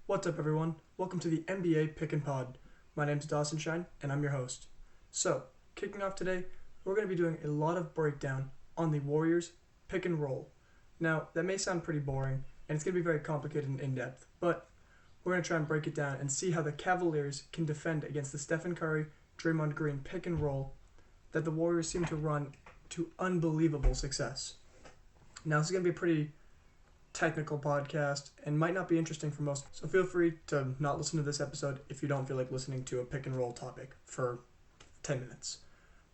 What's up, everyone? Welcome to the NBA Pick and Pod. My name's Dawson Shine, and I'm your host. So, kicking off today, we're going to be doing a lot of breakdown on the Warriors pick and roll. Now, that may sound pretty boring, and it's going to be very complicated and in-depth, but we're going to try and break it down and see how the Cavaliers can defend against the Stephen Curry, Draymond Green pick and roll that the Warriors seem to run to unbelievable success. Now, this is going to be a pretty technical podcast and might not be interesting for most, so feel free to not listen to this episode if you don't feel like listening to a pick and roll topic for 10 minutes.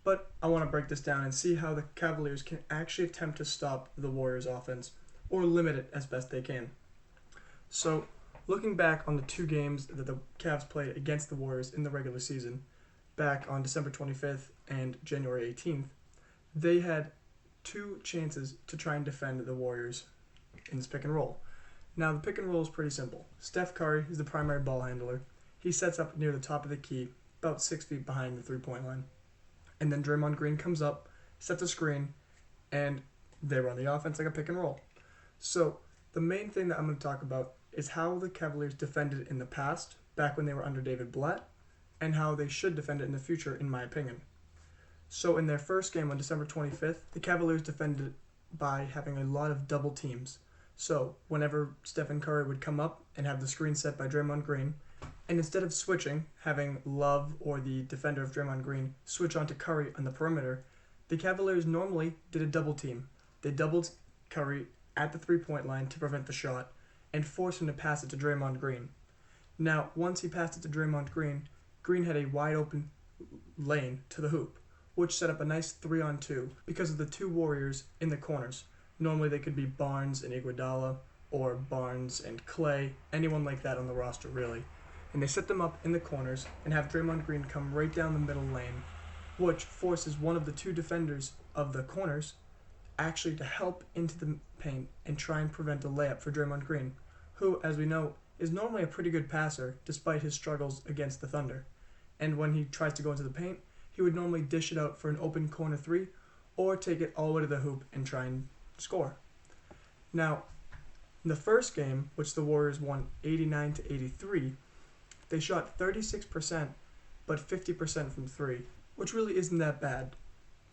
But I want to break this down and see how the Cavaliers can actually attempt to stop the Warriors offense or limit it as best they can. So, looking back on the two games that the Cavs played against the Warriors in the regular season, back on December 25th and January 18th, they had two chances to try and defend the Warriors in this pick and roll. Now, the pick and roll is pretty simple. Steph Curry is the primary ball handler. He sets up near the top of the key, about 6 feet behind the three-point line. And then Draymond Green comes up, sets a screen, and they run the offense like a pick and roll. So, the main thing that I'm going to talk about is how the Cavaliers defended in the past, back when they were under David Blatt, and how they should defend it in the future, in my opinion. So, in their first game on December 25th, the Cavaliers defended by having a lot of double teams. So, whenever Stephen Curry would come up and have the screen set by Draymond Green, and instead of switching, having Love or the defender of Draymond Green switch onto Curry on the perimeter, the Cavaliers normally did a double team. They doubled Curry at the three-point line to prevent the shot and forced him to pass it to Draymond Green. Now, once he passed it to Draymond Green, Green had a wide-open lane to the hoop, which set up a nice 3-on-2 because of the two Warriors in the corners. Normally they could be Barnes and Iguodala, or Barnes and Clay, anyone like that on the roster, really. And they set them up in the corners and have Draymond Green come right down the middle lane, which forces one of the two defenders of the corners actually to help into the paint and try and prevent a layup for Draymond Green, who, as we know, is normally a pretty good passer despite his struggles against the Thunder. And when he tries to go into the paint, he would normally dish it out for an open corner three or take it all the way to the hoop and try and score. Now, in the first game, which the Warriors won 89-83, they shot 36% but 50% from three, which really isn't that bad.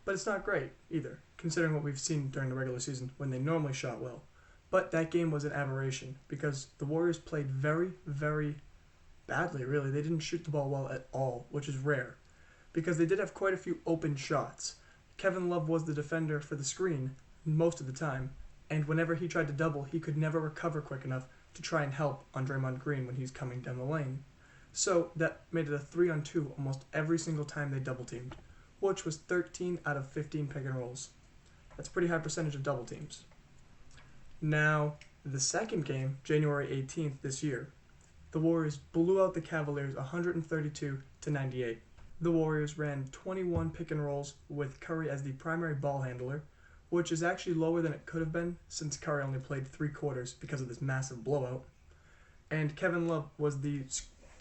But it's not great either, considering what we've seen during the regular season when they normally shot well. But that game was an aberration because the Warriors played very, very badly, really. They didn't shoot the ball well at all, which is rare, because they did have quite a few open shots. Kevin Love was the defender for the screen most of the time, and whenever he tried to double, he could never recover quick enough to try and help on Draymond Green when he's coming down the lane. So that made it a 3-on-2 almost every single time they double teamed, which was 13 out of 15 pick and rolls. That's a pretty high percentage of double teams. Now, the second game, January 18th this year, the Warriors blew out the Cavaliers 132-98. The Warriors ran 21 pick and rolls with Curry as the primary ball handler, which is actually lower than it could have been since Curry only played 3 quarters because of this massive blowout. And Kevin Love was the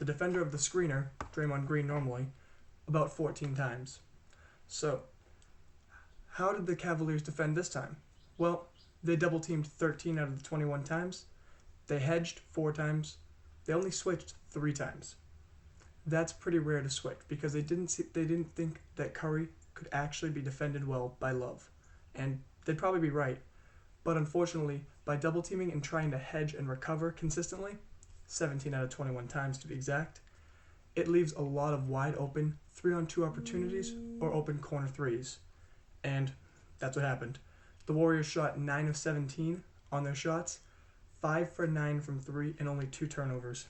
defender of the screener, Draymond Green normally, about 14 times. So, how did the Cavaliers defend this time? Well, they double-teamed 13 out of the 21 times. They hedged 4 times. They only switched 3 times. That's pretty rare to switch because they didn't think that Curry could actually be defended well by Love. And they'd probably be right. But unfortunately, by double teaming and trying to hedge and recover consistently, 17 out of 21 times to be exact, it leaves a lot of wide open 3-on-2 opportunities or open corner threes. And that's what happened. The Warriors shot 9 of 17 on their shots, 5 for 9 from 3, and only 2 turnovers,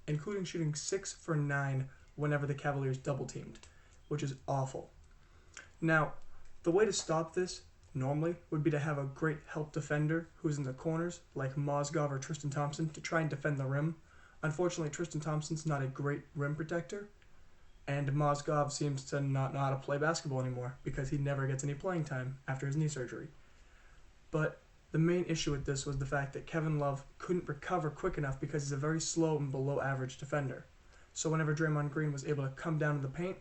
including shooting 6 for 9 whenever the Cavaliers double teamed, which is awful. Now, the way to stop this normally would be to have a great help defender who's in the corners, like Mozgov or Tristan Thompson, to try and defend the rim. Unfortunately, Tristan Thompson's not a great rim protector, and Mozgov seems to not know how to play basketball anymore because he never gets any playing time after his knee surgery. But the main issue with this was the fact that Kevin Love couldn't recover quick enough because he's a very slow and below average defender. So whenever Draymond Green was able to come down to the paint,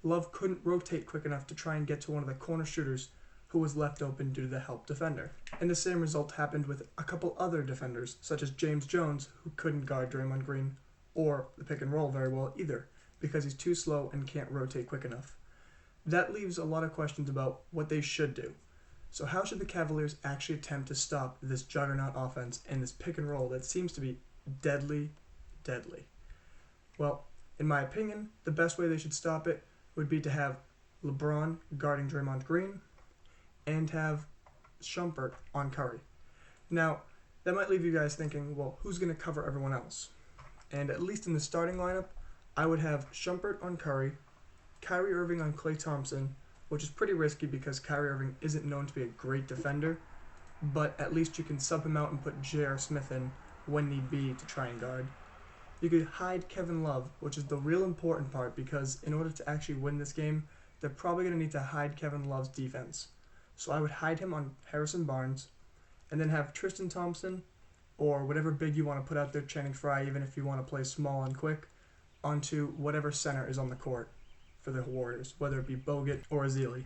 Love couldn't rotate quick enough to try and get to one of the corner shooters who was left open due to the help defender. And the same result happened with a couple other defenders, such as James Jones, who couldn't guard Draymond Green or the pick and roll very well either, because he's too slow and can't rotate quick enough. That leaves a lot of questions about what they should do. So how should the Cavaliers actually attempt to stop this juggernaut offense and this pick and roll that seems to be deadly? Well, in my opinion, the best way they should stop it would be to have LeBron guarding Draymond Green and have Shumpert on Curry. Now, that might leave you guys thinking, well, who's going to cover everyone else? And at least in the starting lineup, I would have Shumpert on Curry, Kyrie Irving on Klay Thompson, which is pretty risky because Kyrie Irving isn't known to be a great defender, but at least you can sub him out and put J.R. Smith in when need be to try and guard. You could hide Kevin Love, which is the real important part, because in order to actually win this game, they're probably going to need to hide Kevin Love's defense. So I would hide him on Harrison Barnes, and then have Tristan Thompson, or whatever big you want to put out there, Channing Frye, even if you want to play small and quick, onto whatever center is on the court for the Warriors, whether it be Bogut or Ezeli.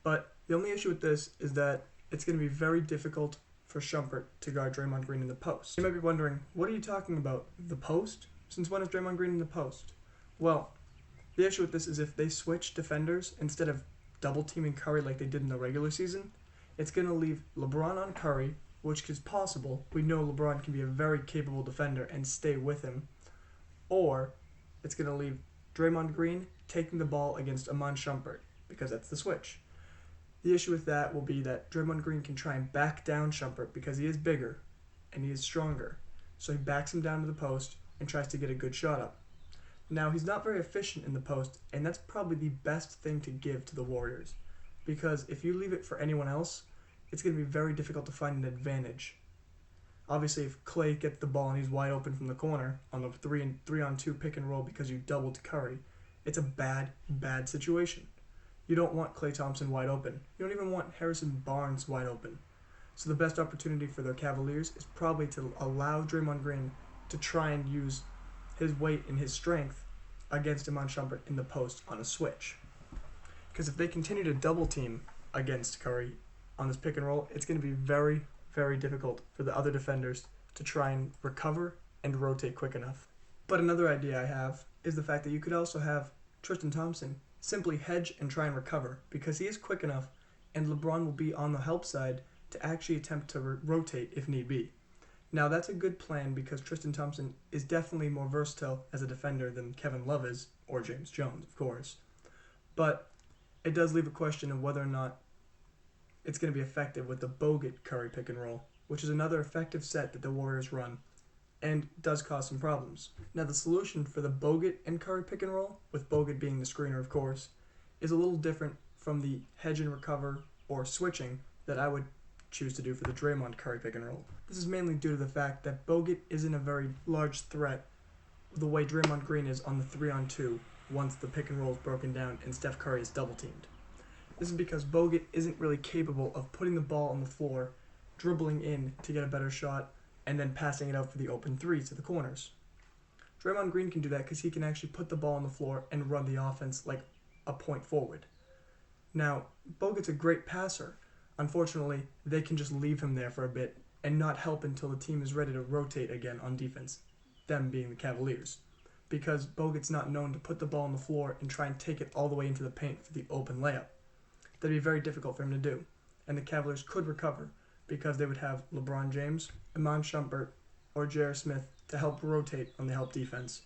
But the only issue with this is that it's going to be very difficult for Shumpert to guard Draymond Green in the post. You might be wondering, what are you talking about? The post? Since when is Draymond Green in the post? Well, the issue with this is if they switch defenders instead of double teaming Curry like they did in the regular season, it's going to leave LeBron on Curry, which is possible. We know LeBron can be a very capable defender and stay with him. Or it's going to leave Draymond Green taking the ball against Iman Shumpert, because that's the switch. The issue with that will be that Draymond Green can try and back down Shumpert because he is bigger and he is stronger. So he backs him down to the post and tries to get a good shot up. Now, he's not very efficient in the post, and that's probably the best thing to give to the Warriors, because if you leave it for anyone else, it's going to be very difficult to find an advantage. Obviously, if Klay gets the ball and he's wide open from the corner on the 3-on-2 pick and roll because you doubled Curry, it's a bad situation. You don't want Klay Thompson wide open. You don't even want Harrison Barnes wide open. So the best opportunity for the Cavaliers is probably to allow Draymond Green to try and use his weight and his strength against Iman Shumpert in the post on a switch. Because if they continue to double team against Curry on this pick and roll, it's going to be very, very difficult for the other defenders to try and recover and rotate quick enough. But another idea I have is the fact that you could also have Tristan Thompson simply hedge and try and recover, because he is quick enough and LeBron will be on the help side to actually attempt to rotate if need be. Now, that's a good plan because Tristan Thompson is definitely more versatile as a defender than Kevin Love is, or James Jones, of course. But it does leave a question of whether or not it's going to be effective with the Bogut Curry pick and roll, which is another effective set that the Warriors run and does cause some problems. Now, the solution for the Bogut and Curry pick and roll, with Bogut being the screener, of course, is a little different from the hedge and recover or switching that I would choose to do for the Draymond Curry pick and roll. This is mainly due to the fact that Bogut isn't a very large threat the way Draymond Green is on the 3-on-2 once the pick and roll is broken down and Steph Curry is double teamed. This is because Bogut isn't really capable of putting the ball on the floor, dribbling in to get a better shot, and then passing it out for the open threes to the corners. Draymond Green can do that because he can actually put the ball on the floor and run the offense like a point forward. Now, Bogut's a great passer. Unfortunately, they can just leave him there for a bit and not help until the team is ready to rotate again on defense, them being the Cavaliers, because Bogut's not known to put the ball on the floor and try and take it all the way into the paint for the open layup. That'd be very difficult for him to do, and the Cavaliers could recover because they would have LeBron James, Iman Shumpert, or J.R. Smith to help rotate on the help defense,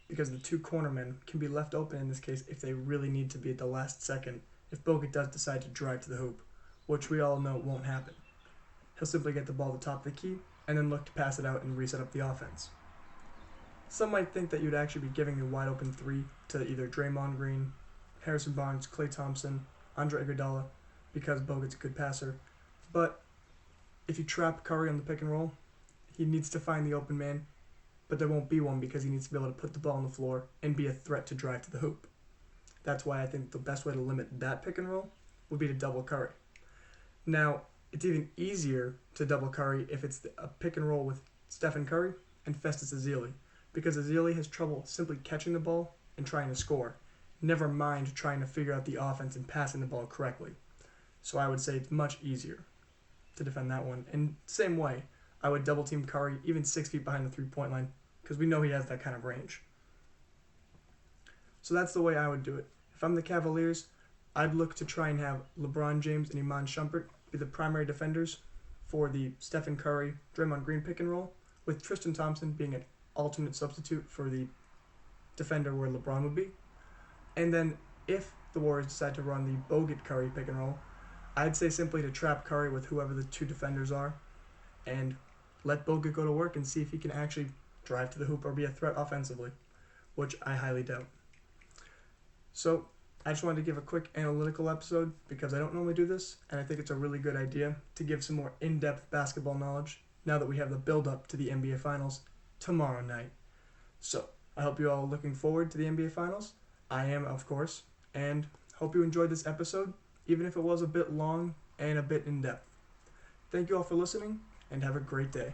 because the two cornermen can be left open in this case if they really need to be at the last second if Bogut does decide to drive to the hoop, which we all know won't happen. He'll simply get the ball at the top of the key and then look to pass it out and reset up the offense. Some might think that you'd actually be giving a wide open three to either Draymond Green, Harrison Barnes, Klay Thompson, Andre Iguodala, because Bogut's a good passer, but if you trap Curry on the pick and roll, he needs to find the open man, but there won't be one because he needs to be able to put the ball on the floor and be a threat to drive to the hoop. That's why I think the best way to limit that pick and roll would be to double Curry. Now, it's even easier to double Curry if it's a pick and roll with Stephen Curry and Festus Ezeli, because Ezeli has trouble simply catching the ball and trying to score, never mind trying to figure out the offense and passing the ball correctly. So I would say it's much easier to defend that one. And same way, I would double team Curry even 6 feet behind the 3-point line because we know he has that kind of range. So that's the way I would do it. If I'm the Cavaliers, I'd look to try and have LeBron James and Iman Shumpert be the primary defenders for the Stephen Curry, Draymond Green pick and roll, with Tristan Thompson being an alternate substitute for the defender where LeBron would be. And then if the Warriors decide to run the Bogut Curry pick and roll, I'd say simply to trap Curry with whoever the two defenders are and let Bogut go to work and see if he can actually drive to the hoop or be a threat offensively, which I highly doubt. So I just wanted to give a quick analytical episode because I don't normally do this, and I think it's a really good idea to give some more in-depth basketball knowledge now that we have the build-up to the NBA Finals tomorrow night. So I hope you all are looking forward to the NBA Finals. I am, of course, and hope you enjoyed this episode, even if it was a bit long and a bit in-depth. Thank you all for listening, and have a great day.